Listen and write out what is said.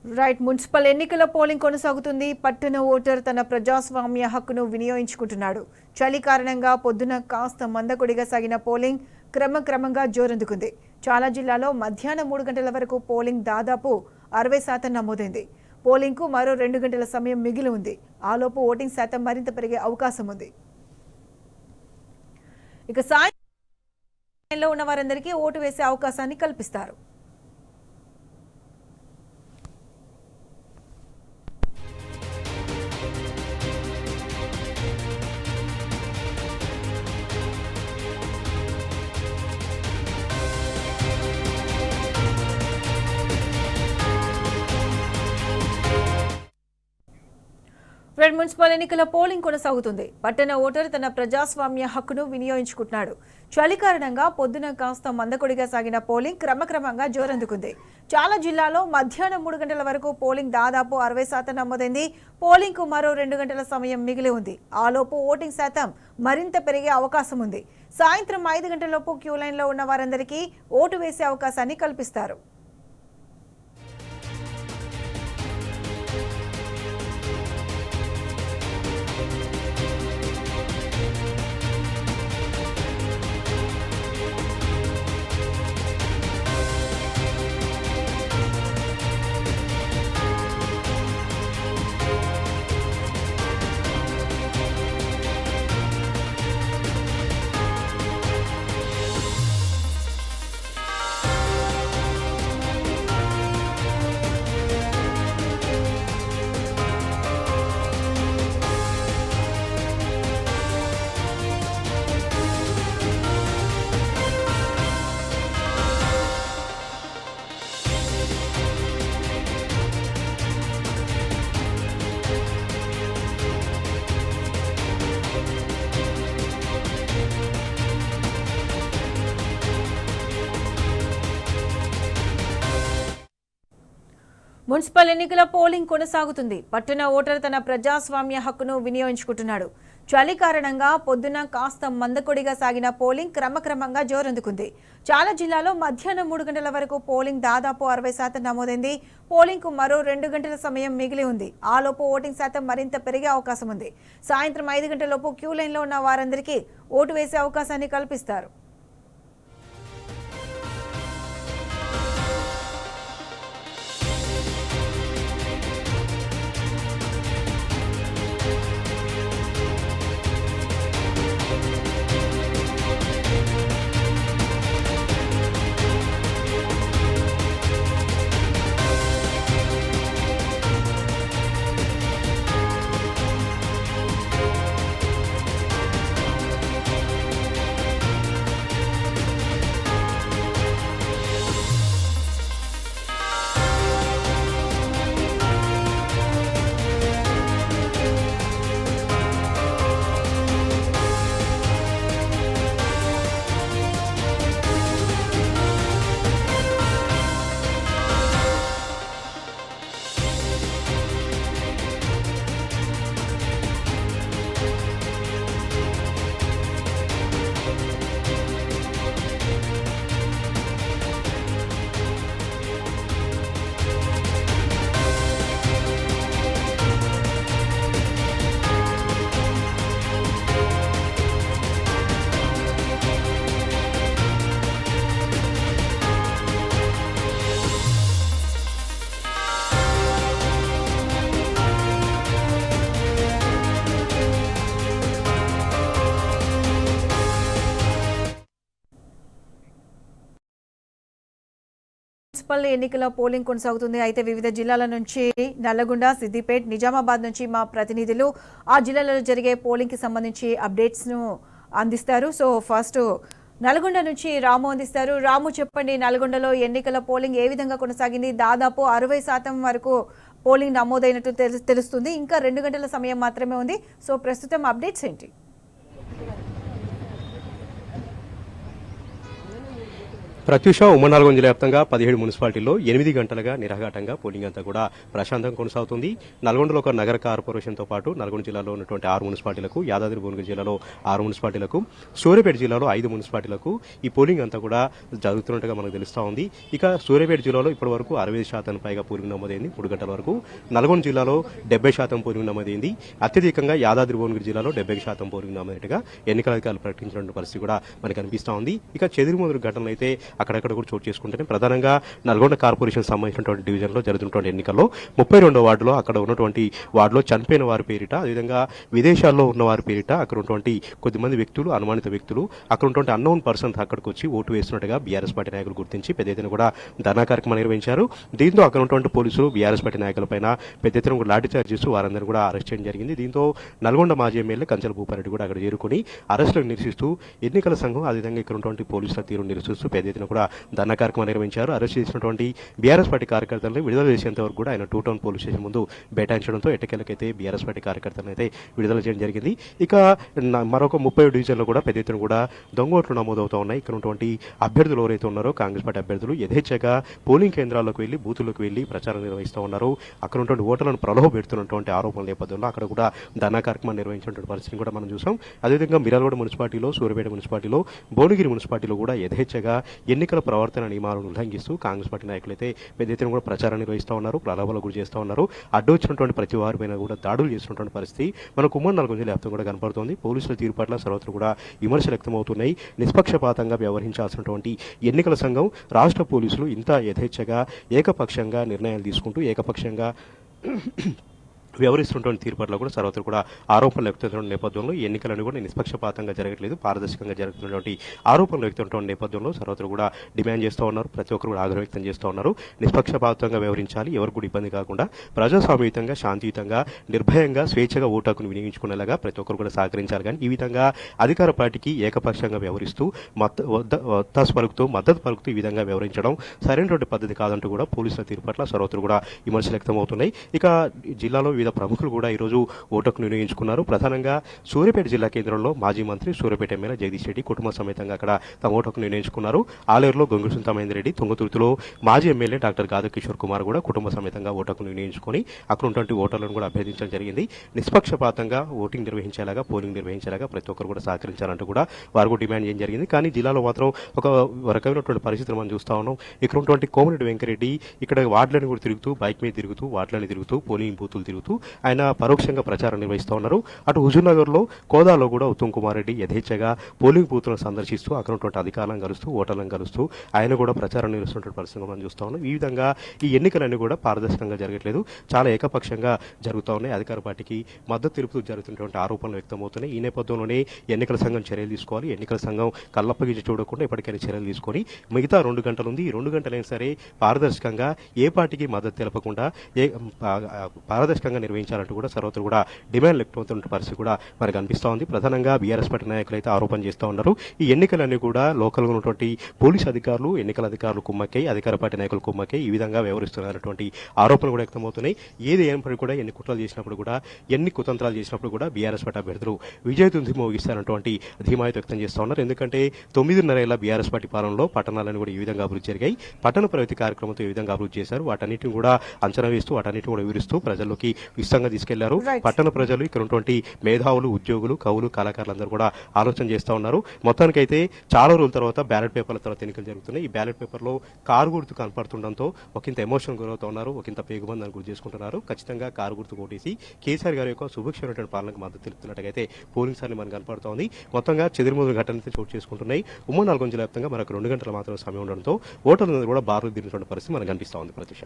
Right municipal ఎన్నికల polling కొనసాగుతుంది. పట్టణ ఓటర్ తన ప్రజాస్వామ్య హక్కును వినియోగించుకుంటున్నాడు. చలి కారణంగా పొద్దున కాస్త మందకొడిగా సాగిన పోలింగ్ క్రమక్రమంగా జోరందుకుంది. చాలా జిల్లాలో మధ్యాహ్నం 3 గంటల వరకు పోలింగ్ దాదాపు 60% నమోదైంది. పోలింగ్కు మరో 2 గంటల సమయం మిగిలి ఉంది. ఆలోపు ఓటింగ్ శాతం మరింత పెరిగే అవకాశం ఉంది. ఇక సాయంత్రంలో ఉన్న వారందరికీ ఓటు వేసే అవకాశాన్ని కల్పిస్తారు. మున్సిపల్ ఎన్నికల పోలింగ్ కొనసాగుతుంది. పట్టణ ఓటర్ తన ప్రజాస్వామ్య హక్కును వినియోగించుకుంటున్నాడు. చలి కారణంగా పొద్దున కాస్త మందకొడిగా సాగిన పోలింగ్ క్రమక్రమంగా జోరందుకుంది. చాలా జిల్లాలో మధ్యాహ్నం 3 గంటల వరకు పోలింగ్ దాదాపు 60% నమోదైంది. పోలింగ్ కు మరో 2 గంటల సమయం మిగిలి ఉంది. ఆలోపు ఓటింగ్ శాతం మరింత పెరిగే అవకాశం ఉంది. సాయంత్రం 5 గంటలలోపు క్యూ లైన్లో ఉన్న వారందరికీ ఓటు వేసే అవకాశాన్ని కల్పిస్తారు. మున్సిపల్ ఎన్నికల పోలింగ్ కొనసాగుతుంది. పట్టణ ఓటర్ తన ప్రజాస్వామ్య హక్కును వినియోగించుకుంటున్నాడు. చలి కారణంగా పొద్దున కాస్త మందకొడిగా సాగిన పోలింగ్ క్రమక్రమంగా జోరందుకుంది. చాలా జిల్లాలో మధ్యాహ్నం 3 గంటల వరకు పోలింగ్ దాదాపు 60% నమోదైంది. పోలింగ్ కు మరో 2 గంటల సమయం మిగిలి ఉంది. ఆలోపు ఓటింగ్ శాతం మరింత పెరిగే అవకాశం ఉంది. సాయంత్రం 5 గంటలలోపు క్యూ లైన్లో ఉన్న వారందరికీ ఓటు వేసే అవకాశాన్ని కల్పిస్తారు. మున్సిపల్ ఎన్నికల పోలింగ్ కొనసాగుతుంది. అయితే వివిధ జిల్లాల నుంచి నల్లగొండ, సిద్దిపేట, నిజామాబాద్ నుంచి మా ప్రతినిధులు ఆ జిల్లాలలో జరిగే పోలింగ్ కి సంబంధించి అప్డేట్స్ ను అందిస్తారు. సో ఫస్ట్ నల్గొండ నుంచి రాము అందిస్తారు. రాము, చెప్పండి, నల్గొండలో ఎన్నికల పోలింగ్ ఏ విధంగా కొనసాగింది? దాదాపు 60% వరకు పోలింగ్ నమోదైనట్టు తెలుస్తుంది. ఇంకా 2 గంటల సమయం మాత్రమే ఉంది. సో ప్రస్తుతం అప్డేట్స్ ఏంటి? ప్రత్యూష ఉమ్మడి నల్గొండ జిల్లా వ్యాప్తంగా 17 మున్సిపాలిటీల్లో 8 గంటలుగా నిరాఘాటంగా పోలింగ్ అంతా కూడా ప్రశాంతంగా కొనసాగుతుంది. నల్గొండలో ఒక నగర కార్పొరేషన్తో పాటు నల్గొండ జిల్లాలో ఉన్నటువంటి 6 మున్సిపాలిటీలకు, యాదాద్రి భువనగిరి జిల్లాలో 6 మున్సిపాలిటీలకు, సూర్యాపేట జిల్లాలో 5 మున్సిపాలిటీలకు ఈ పోలింగ్ అంతా కూడా జరుగుతున్నట్టుగా మనకు తెలుస్తూ ఉంది. ఇక సూర్యాపేట జిల్లాలో ఇప్పటివరకు 65% పైగా పోలింగ్ నమోదైంది 3 గంటల వరకు. నల్గొండ జిల్లాలో 70% పోలింగ్ నమోదైంది. అత్యధికంగా యాదాద్రి భువనగిరి జిల్లాలో 70% పోలింగ్ నమోదైనట్టుగా ఎన్నికల అధికారులు ప్రకటించిన పరిస్థితి కూడా మనకు కనిపిస్తూ ఉంది. ఇక చెదురుమదురు ఘటనలు అయితే అక్కడక్కడ కూడా చోటు చేసుకుంటేనే ప్రధానంగా నల్గొండ కార్పొరేషన్ సంబంధించినటువంటి డివిజన్లో జరుగుతున్నటువంటి ఎన్నికల్లో 32వ వార్డులో అక్కడ ఉన్నటువంటి వార్డులో చనిపోయిన వారి పేరిట, అదేవిధంగా విదేశాల్లో ఉన్న వారి పేరిట అక్కడ ఉన్నటువంటి కొద్దిమంది వ్యక్తులు, అనుమానిత వ్యక్తులు, అక్కడ ఉన్నటువంటి అన్నోన్ పర్సన్స్ అక్కడికి వచ్చి ఓటు వేస్తున్నట్టుగా బీఆర్ఎస్ పార్టీ నాయకులు గుర్తించి పెద్ద ఎత్తున కూడా ధర్నా కార్యక్రమం నిర్వహించారు. దీంతో అక్కడ ఉన్నటువంటి పోలీసులు బీఆర్ఎస్ పార్టీ నాయకులపైన పెద్ద ఎత్తున కూడా లాఠీచార్జ్ చేస్తూ వారందరూ కూడా అరెస్ట్ చేయడం జరిగింది. దీంతో నల్గొండ మాజీ ఎమ్మెల్యే కంచెల భూపారెడ్డి కూడా అక్కడ చేరుకుని అరెస్టులకు నిరసిస్తూ ఎన్నికల సంఘం అదేవిధంగా ఇక్కడ ఉన్నటువంటి పోలీసుల తీరు నిరసిస్తూ పెద్ద ఎత్తున కూడా ధర్నా కార్యక్రమం నిర్వహించారు. అరెస్ట్ చేసినటువంటి బీఆర్ఎస్ పార్టీ కార్యకర్తలను విడుదల చేసేంత వరకు కూడా ఆయన 2 టౌన్ పోలీస్ స్టేషన్ ముందు బైఠాయించడంతో ఎట్టకేలకైతే బీఆర్ఎస్ పార్టీ కార్యకర్తలను అయితే విడుదల చేయడం జరిగింది. ఇక మరొక 30 డివిజన్లో కూడా పెద్ద ఎత్తున కూడా దొంగ ఓట్లు నమోదవుతూ ఉన్నాయి. ఇక్కడ ఉన్నటువంటి అభ్యర్థులు ఎవరైతే ఉన్నారో కాంగ్రెస్ పార్టీ అభ్యర్థులు యథేచ్ఛగా పోలింగ్ కేంద్రాల్లోకి వెళ్లి బూతుల్లోకి వెళ్లి ప్రచారం నిర్వహిస్తూ ఉన్నారు. అక్కడ ఉన్నటువంటి ఓటర్లను ప్రలోభ పెడుతున్నటువంటి ఆరోపణల నేపథ్యంలో అక్కడ కూడా ధర్నా కార్యక్రమం నిర్వహించినటువంటి పరిస్థితిని కూడా మనం చూసాం. అదేవిధంగా మిర్యాలగూడ మున్సిపాలిటీలో, సూర్యాపేట మున్సిపాలిటీలో, భువనగిరి మున్సిపాలిటీలో కూడా యథేచ్ఛగా ఎన్నికల ప్రవర్తన నియమాలను ఉల్లంఘిస్తూ కాంగ్రెస్ పార్టీ నాయకులైతే పెద్ద ఎత్తున కూడా ప్రచారం నిర్వహిస్తూ ఉన్నారు, ప్రలోభాలకు గురి చేస్తూ ఉన్నారు. అడ్డు వచ్చినటువంటి ప్రతి వారి పైన కూడా దాడులు చేస్తున్నటువంటి పరిస్థితి మనకు ఉమ్మడి నల్గొండ జిల్లా వ్యాప్తంగా కూడా కనపడుతోంది. పోలీసుల తీరు పట్ల సర్వత్రా కూడా విమర్శలు వ్యక్తమవుతున్నాయి. నిష్పక్షపాతంగా వ్యవహరించాల్సినటువంటి ఎన్నికల సంఘం, రాష్ట్ర పోలీసులు ఇంత యథేచ్ఛగా ఏకపక్షంగా నిర్ణయాలు తీసుకుంటూ ఏకపక్షంగా వ్యవహరిస్తున్నటువంటి తీరు పట్ల కూడా సర్వత్రా కూడా ఆరోపణలు వ్యక్తమవుతున్న నేపథ్యంలో ఈ ఎన్నికలను కూడా నిష్పక్షపాతంగా జరగట్లేదు, పారదర్శకంగా జరుగుతున్నటువంటి ఆరోపణలు వ్యక్తమవుతున్న నేపథ్యంలో సర్వత్రా కూడా డిమాండ్ చేస్తూ ఉన్నారు. ప్రతి ఒక్కరు కూడా ఆగ్రహం వ్యక్తం చేస్తూ ఉన్నారు. నిష్పక్షపాతంగా వ్యవహరించాలి, ఎవరికి కూడా ఇబ్బంది కాకుండా ప్రజాస్వామ్యయుతంగా, శాంతియుతంగా, నిర్భయంగా, స్వేచ్ఛగా ఓటు హక్కును వినియోగించుకునేలాగా ప్రతి ఒక్కరు కూడా సహకరించాలి. కానీ ఈ విధంగా అధికార పార్టీకి ఏకపక్షంగా వ్యవహరిస్తూ మద్దతు పలుకుతూ ఈ విధంగా వ్యవహరించడం సరైనటువంటి పద్ధతి కాదంటూ కూడా పోలీసుల తీరు పట్ల సర్వత్రా కూడా విమర్శలు వ్యక్తమవుతున్నాయి. ఇక జిల్లాలో వివిధ ప్రముఖులు కూడా ఈరోజు ఓటుకు వినియోగించుకున్నారు. ప్రధానంగా సూర్యాపేట జిల్లా కేంద్రంలో మాజీ మంత్రి, సూర్యాపేట ఎమ్మెల్యే జగదీష్ రెడ్డి కుటుంబ సమేతంగా అక్కడ తమ ఓటుకు వినియోగించుకున్నారు. ఆలేరులో గొంగుల సుందరమహేందర్ రెడ్డి, తుంగతుర్తిలో మాజీ ఎమ్మెల్యే డాక్టర్ గాదా కిషోర్ కుమార్ కూడా కుటుంబ సమేతంగా ఓటుకు వినియోగించుకొని అక్కడ ఉన్నటువంటి ఓటర్లను కూడా అభ్యర్థించడం జరిగింది. నిష్పక్షపాతంగా ఓటింగ్ నిర్వహించేలాగా, పోలింగ్ నిర్వహించేలాగా ప్రతి ఒక్కరు కూడా సహకరించాలంటూ కూడా వారు కూడా డిమాండ్ చేయడం జరిగింది. కానీ జిల్లాలో మాత్రం ఒక రకమైనటువంటి పరిస్థితులు మనం చూస్తా ఉన్నాం. ఇక్కడ ఉన్నటువంటి కోమరెడ్డి వెంకరెడ్డి ఇక్కడ వార్డులను కూడా తిరుగుతూ, బైక్ మీద తిరుగుతూ, వార్డులను తిరుగుతూ, పోలింగ్ బూతులు తిరుగుతూ ఆయన పరోక్షంగా ప్రచారం నిర్వహిస్తూ ఉన్నారు. అటు హుజూర్నగర్లో, కోదాలో కూడా ఉత్తమ్ కుమార్ రెడ్డి యథేచ్ఛగా పోలింగ్ బూత్లను సందర్శిస్తూ అక్కడ ఉన్నటువంటి అధికారులను కలుస్తూ, ఓటర్లను కలుస్తూ ఆయన కూడా ప్రచారం నిర్వహిస్తున్నటువంటి పరిస్థితి మనం చూస్తూ ఉన్నాం. ఈ విధంగా ఈ ఎన్నికలన్నీ కూడా పారదర్శకంగా జరగట్లేదు, చాలా ఏకపక్షంగా జరుగుతూ ఉన్నాయి. అధికార పార్టీకి మద్దతు తెలుపుతూ జరుగుతున్నటువంటి ఆరోపణలు వ్యక్తమవుతున్నాయి. ఈ నేపథ్యంలోనే ఎన్నికల సంఘం చర్యలు తీసుకోవాలి. ఎన్నికల సంఘం కళ్ళప్పగించి చూడకుండా ఇప్పటికైనా చర్యలు తీసుకొని మిగతా 2 గంటలు ఉంది, ఈ 2 గంటలైనా సరే పారదర్శకంగా ఏ పార్టీకి మద్దతు తెలపకుండా పారదర్శకంగా నిర్వహించాలంటూ కూడా సర్వత్రా కూడా డిమాండ్ వ్యక్తమవుతున్న పరిస్థితి కూడా మనకు అనిపిస్తూ ఉంది. ప్రధానంగా బీఆర్ఎస్ పార్టీ నాయకులు అయితే ఆరోపణ చేస్తూ ఉన్నారు. ఈ ఎన్నికలన్నీ కూడా లోకల్గా ఉన్నటువంటి పోలీసు అధికారులు, ఎన్నికల అధికారులు కుమ్మక్కై, అధికార పార్టీ నాయకులు కుమ్మక్కై ఈ విధంగా వ్యవహరిస్తున్నటువంటి ఆరోపణలు కూడా వ్యక్తమవుతున్నాయి. ఏది ఏమైనప్పటికీ కూడా ఎన్ని కుట్రలు చేసినప్పుడు కూడా, ఎన్ని కుతంత్రాలు చేసినప్పుడు కూడా బీఆర్ఎస్ పార్టీ అభ్యర్థులు విజయదుంది మోగిస్తారన్నటువంటి ధీమాయిత వ్యక్తం చేస్తూ ఉన్నారు. ఎందుకంటే 9.5 ఏళ్ల బీఆర్ఎస్ పార్టీ పాలనలో పట్టణాలను కూడా ఈ విధంగా అభివృద్ధి జరిగాయి. పట్టణ ప్రగతి కార్యక్రమంతో ఈ విధంగా అభివృద్ధి చేశారు. వాటన్నిటిని కూడా అంచనా వేస్తూ, వాటన్నిటిని కూడా వివరిస్తూ ప్రజల్లోకి విస్తృతంగా తీసుకెళ్లారు. పట్టణ ప్రజలు, ఇక్కడ ఉన్నటువంటి మేధావులు, ఉద్యోగులు, కవులు, కళాకారులందరూ కూడా ఆలోచన చేస్తూ ఉన్నారు. మొత్తానికైతే చాలా రోజుల తర్వాత బ్యాలెట్ పేపర్ల తర్వాత ఎన్నికలు జరుగుతున్నాయి. ఈ బ్యాలెట్ పేపర్లో కారు గుర్తు కనపడుతుండడంతో ఒకంత ఎమోషన్ గురవుతూ ఉన్నారు, ఒకంత పేగుబంధాన్ని గురి చేసుకుంటున్నారు. ఖచ్చితంగా కారు గుర్తు ఓటేసి కేసీఆర్ గారి యొక్క సుభిక్షమైనటువంటి పాలనకు మద్దతు తెలుపుతున్నట్టుగైతే పోలింగ్ సార్లు మనకు కనపడుతోంది. మొత్తంగా చెదురుమదురు ఘటనలు చోటు చేసుకుంటున్నాయి. ఉమ్మడి నల్గొండ జిల్లా వ్యాప్తంగా మనకు 2 గంటల మాత్రం సమయం ఉండడంతో ఓటర్లు కూడా బారులు దిగినటువంటి పరిస్థితి మనకు కనిపిస్తూ ఉంది. ప్రతిష.